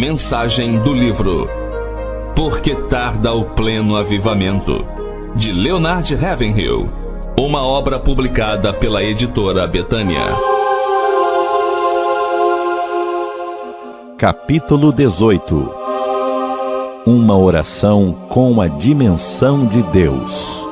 Mensagem do livro Por que tarda o pleno avivamento, de Leonard Ravenhill, uma obra publicada pela editora Betânia. Capítulo 18. Uma oração com a dimensão de Deus.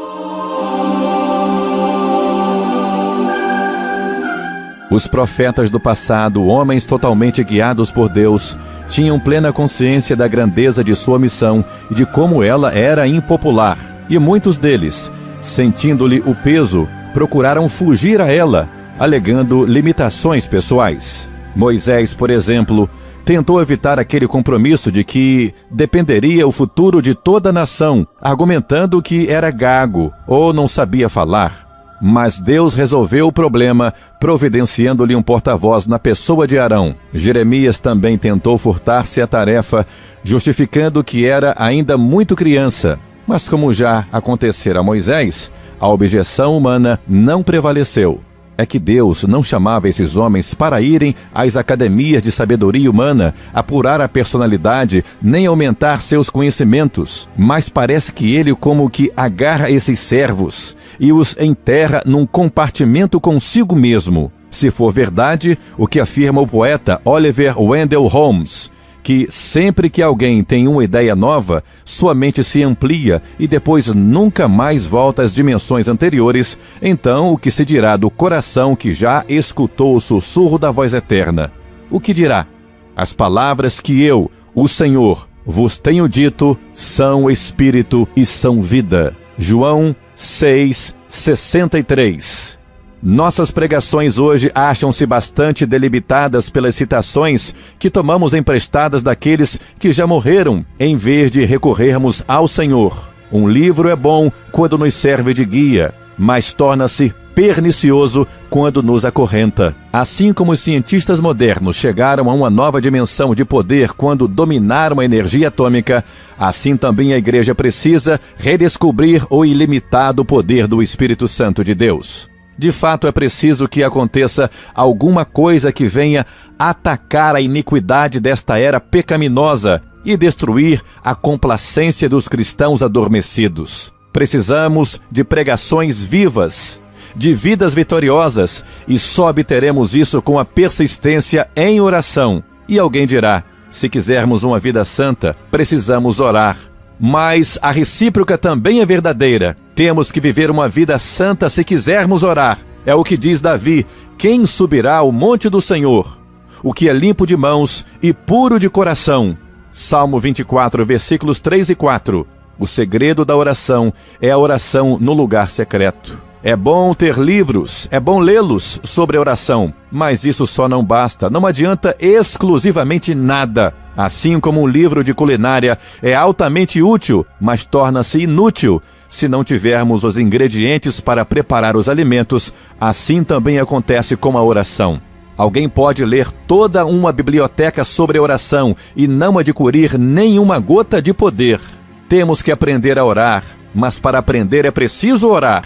Os profetas do passado, homens totalmente guiados por Deus, tinham plena consciência da grandeza de sua missão e de como ela era impopular. E muitos deles, sentindo-lhe o peso, procuraram fugir a ela, alegando limitações pessoais. Moisés, por exemplo, tentou evitar aquele compromisso de que dependeria o futuro de toda a nação, argumentando que era gago ou não sabia falar. Mas Deus resolveu o problema, providenciando-lhe um porta-voz na pessoa de Arão. Jeremias também tentou furtar-se à tarefa, justificando que era ainda muito criança. Mas como já acontecera a Moisés, a objeção humana não prevaleceu. É que Deus não chamava esses homens para irem às academias de sabedoria humana, apurar a personalidade, nem aumentar seus conhecimentos. Mas parece que ele como que agarra esses servos e os enterra num compartimento consigo mesmo. Se for verdade, o que afirma o poeta Oliver Wendell Holmes, que sempre que alguém tem uma ideia nova, sua mente se amplia e depois nunca mais volta às dimensões anteriores, então o que se dirá do coração que já escutou o sussurro da voz eterna? O que dirá? As palavras que eu, o Senhor, vos tenho dito, são espírito e são vida. João 6:63. Nossas pregações hoje acham-se bastante delimitadas pelas citações que tomamos emprestadas daqueles que já morreram, em vez de recorrermos ao Senhor. Um livro é bom quando nos serve de guia, mas torna-se pernicioso quando nos acorrenta. Assim como os cientistas modernos chegaram a uma nova dimensão de poder quando dominaram a energia atômica, assim também a Igreja precisa redescobrir o ilimitado poder do Espírito Santo de Deus. De fato, é preciso que aconteça alguma coisa que venha atacar a iniquidade desta era pecaminosa e destruir a complacência dos cristãos adormecidos. Precisamos de pregações vivas, de vidas vitoriosas, e só obteremos isso com a persistência em oração. E alguém dirá, se quisermos uma vida santa, precisamos orar. Mas a recíproca também é verdadeira. Temos que viver uma vida santa se quisermos orar. É o que diz Davi: quem subirá ao monte do Senhor? O que é limpo de mãos e puro de coração. Salmo 24, versículos 3 e 4. O segredo da oração é a oração no lugar secreto. É bom ter livros, é bom lê-los sobre oração, mas isso só não basta, não adianta exclusivamente nada. Assim como um livro de culinária é altamente útil, mas torna-se inútil se não tivermos os ingredientes para preparar os alimentos, assim também acontece com a oração. Alguém pode ler toda uma biblioteca sobre oração e não adquirir nenhuma gota de poder. Temos que aprender a orar, mas para aprender é preciso orar.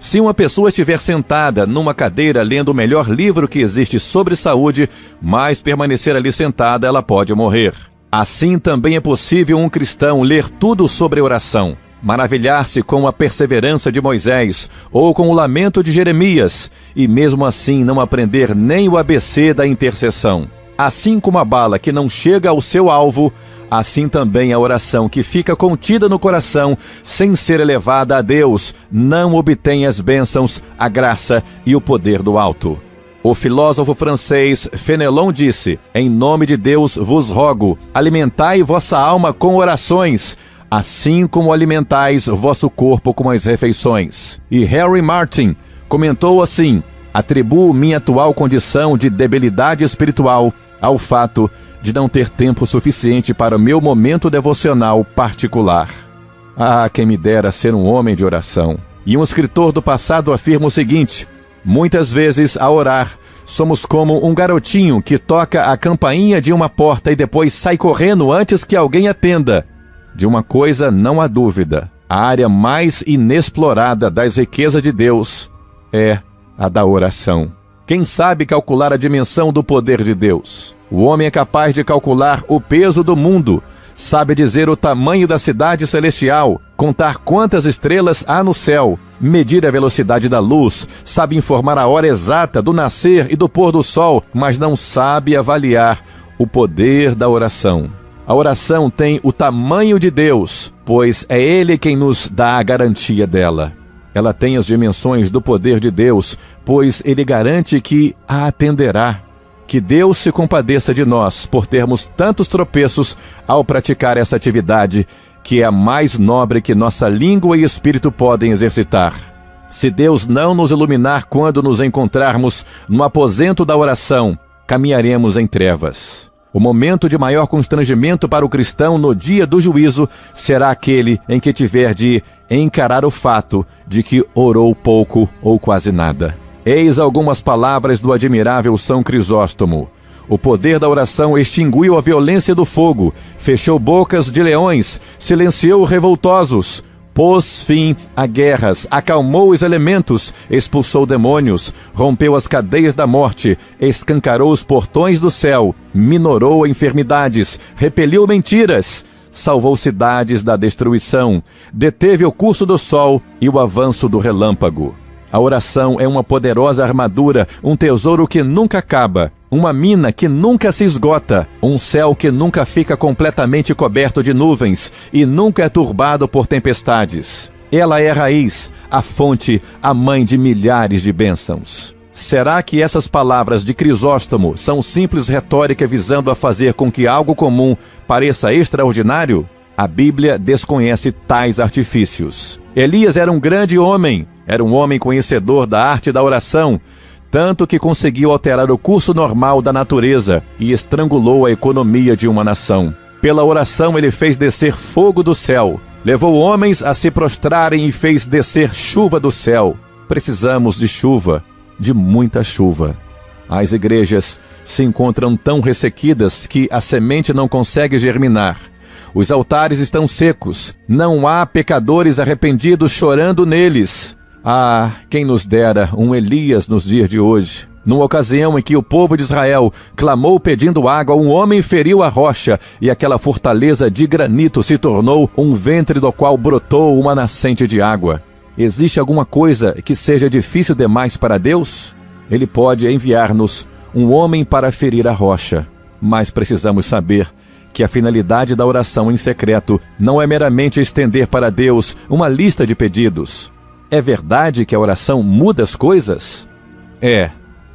Se uma pessoa estiver sentada numa cadeira lendo o melhor livro que existe sobre saúde, mas permanecer ali sentada, ela pode morrer. Assim também é possível um cristão ler tudo sobre oração, maravilhar-se com a perseverança de Moisés ou com o lamento de Jeremias, e mesmo assim não aprender nem o ABC da intercessão. Assim como a bala que não chega ao seu alvo, assim também a oração que fica contida no coração, sem ser elevada a Deus, não obtém as bênçãos, a graça e o poder do alto. O filósofo francês Fenelon disse: em nome de Deus vos rogo, alimentai vossa alma com orações, assim como alimentais vosso corpo com as refeições. E Harry Martin comentou assim: atribuo minha atual condição de debilidade espiritual ao fato de não ter tempo suficiente para o meu momento devocional particular. Ah, quem me dera ser um homem de oração. E um escritor do passado afirma o seguinte: muitas vezes, ao orar, somos como um garotinho que toca a campainha de uma porta e depois sai correndo antes que alguém atenda. De uma coisa não há dúvida: a área mais inexplorada das riquezas de Deus é a da oração. Quem sabe calcular a dimensão do poder de Deus? O homem é capaz de calcular o peso do mundo, sabe dizer o tamanho da cidade celestial, contar quantas estrelas há no céu, medir a velocidade da luz, sabe informar a hora exata do nascer e do pôr do sol, mas não sabe avaliar o poder da oração. A oração tem o tamanho de Deus, pois é Ele quem nos dá a garantia dela. Ela tem as dimensões do poder de Deus, pois Ele garante que a atenderá. Que Deus se compadeça de nós por termos tantos tropeços ao praticar essa atividade, que é a mais nobre que nossa língua e espírito podem exercitar. Se Deus não nos iluminar quando nos encontrarmos no aposento da oração, caminharemos em trevas. O momento de maior constrangimento para o cristão no dia do juízo será aquele em que tiver de encarar o fato de que orou pouco ou quase nada. Eis algumas palavras do admirável São Crisóstomo. O poder da oração extinguiu a violência do fogo, fechou bocas de leões, silenciou revoltosos, pôs fim a guerras, acalmou os elementos, expulsou demônios, rompeu as cadeias da morte, escancarou os portões do céu, minorou enfermidades, repeliu mentiras, salvou cidades da destruição, deteve o curso do sol e o avanço do relâmpago. A oração é uma poderosa armadura, um tesouro que nunca acaba, uma mina que nunca se esgota, um céu que nunca fica completamente coberto de nuvens e nunca é turbado por tempestades. Ela é a raiz, a fonte, a mãe de milhares de bênçãos. Será que essas palavras de Crisóstomo são simples retórica visando a fazer com que algo comum pareça extraordinário? A Bíblia desconhece tais artifícios. Elias era um grande homem, era um homem conhecedor da arte da oração, tanto que conseguiu alterar o curso normal da natureza e estrangulou a economia de uma nação. Pela oração ele fez descer fogo do céu, levou homens a se prostrarem e fez descer chuva do céu. Precisamos de chuva, de muita chuva. As igrejas se encontram tão ressequidas que a semente não consegue germinar. Os altares estão secos, não há pecadores arrependidos chorando neles. Ah, quem nos dera um Elias nos dias de hoje. Numa ocasião em que o povo de Israel clamou pedindo água, um homem feriu a rocha e aquela fortaleza de granito se tornou um ventre do qual brotou uma nascente de água. Existe alguma coisa que seja difícil demais para Deus? Ele pode enviar-nos um homem para ferir a rocha, mas precisamos saber que a finalidade da oração em secreto não é meramente estender para Deus uma lista de pedidos. É verdade que a oração muda as coisas? É,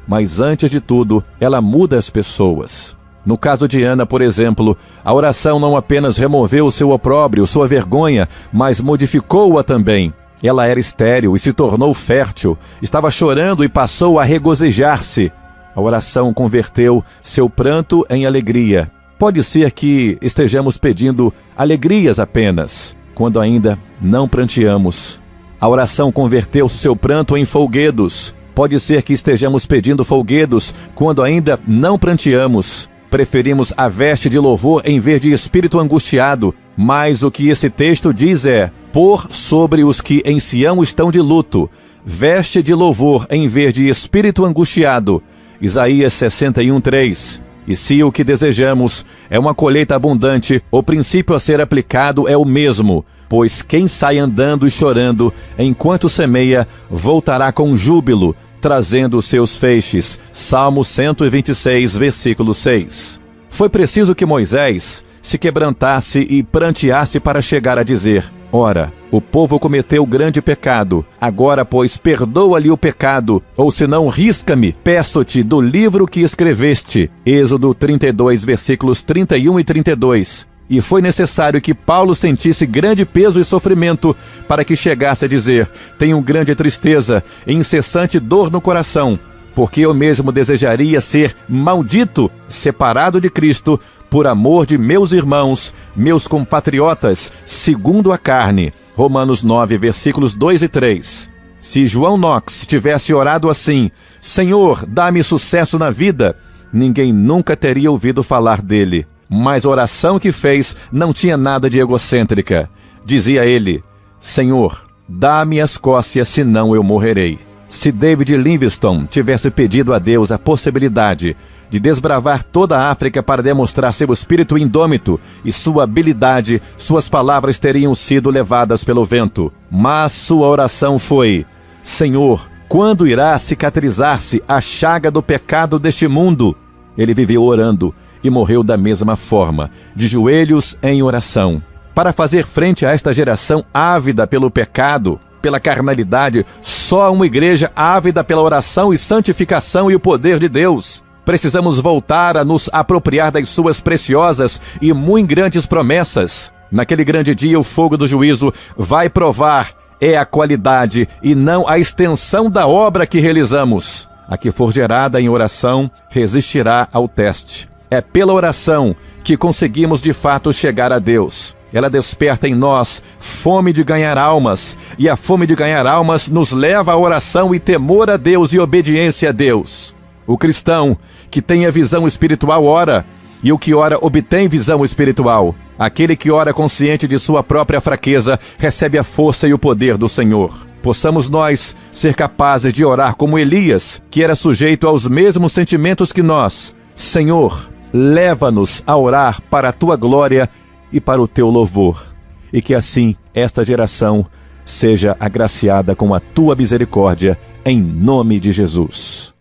mas antes de tudo, ela muda as pessoas. No caso de Ana, por exemplo, a oração não apenas removeu o seu opróbrio, sua vergonha, mas modificou-a também. Ela era estéril e se tornou fértil, estava chorando e passou a regozijar-se. A oração converteu seu pranto em alegria. Pode ser que estejamos pedindo alegrias apenas, quando ainda não pranteamos. A oração converteu seu pranto em folguedos. Pode ser que estejamos pedindo folguedos, quando ainda não pranteamos. Preferimos a veste de louvor em vez de espírito angustiado. Mas o que esse texto diz é: pôr sobre os que em Sião estão de luto, veste de louvor em vez de espírito angustiado. Isaías 61:3. E se o que desejamos é uma colheita abundante, o princípio a ser aplicado é o mesmo, pois quem sai andando e chorando enquanto semeia, voltará com júbilo, trazendo os seus feixes. Salmo 126, versículo 6. Foi preciso que Moisés se quebrantasse e pranteasse para chegar a dizer: ora, o povo cometeu grande pecado, agora, pois, perdoa-lhe o pecado, ou senão risca-me, peço-te, do livro que escreveste. Êxodo 32, versículos 31 e 32. E foi necessário que Paulo sentisse grande peso e sofrimento para que chegasse a dizer: tenho grande tristeza e incessante dor no coração, porque eu mesmo desejaria ser maldito, separado de Cristo, por amor de meus irmãos, meus compatriotas, segundo a carne. Romanos 9, versículos 2 e 3. Se João Knox tivesse orado assim: Senhor, dá-me sucesso na vida, ninguém nunca teria ouvido falar dele. Mas a oração que fez não tinha nada de egocêntrica. Dizia ele: Senhor, dá-me a Escócia, senão eu morrerei. Se David Livingstone tivesse pedido a Deus a possibilidade de desbravar toda a África para demonstrar seu espírito indômito e sua habilidade, suas palavras teriam sido levadas pelo vento. Mas sua oração foi: Senhor, quando irá cicatrizar-se a chaga do pecado deste mundo? Ele viveu orando e morreu da mesma forma, de joelhos em oração. Para fazer frente a esta geração ávida pelo pecado, pela carnalidade, só uma igreja ávida pela oração e santificação e o poder de Deus. Precisamos voltar a nos apropriar das suas preciosas e muito grandes promessas. Naquele grande dia, o fogo do juízo vai provar é a qualidade e não a extensão da obra que realizamos. A que for gerada em oração resistirá ao teste. É pela oração que conseguimos de fato chegar a Deus. Ela desperta em nós fome de ganhar almas, e a fome de ganhar almas nos leva à oração e temor a Deus e obediência a Deus. O cristão que tem a visão espiritual ora, e o que ora obtém visão espiritual. Aquele que ora consciente de sua própria fraqueza recebe a força e o poder do Senhor. Possamos nós ser capazes de orar como Elias, que era sujeito aos mesmos sentimentos que nós. Senhor, leva-nos a orar para a tua glória e para o teu louvor, e que assim esta geração seja agraciada com a tua misericórdia, em nome de Jesus.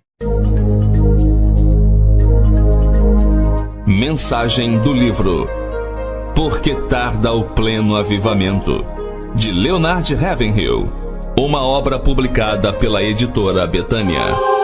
Mensagem do livro Por que tarda o pleno avivamento, de Leonard Ravenhill, uma obra publicada pela editora Betânia.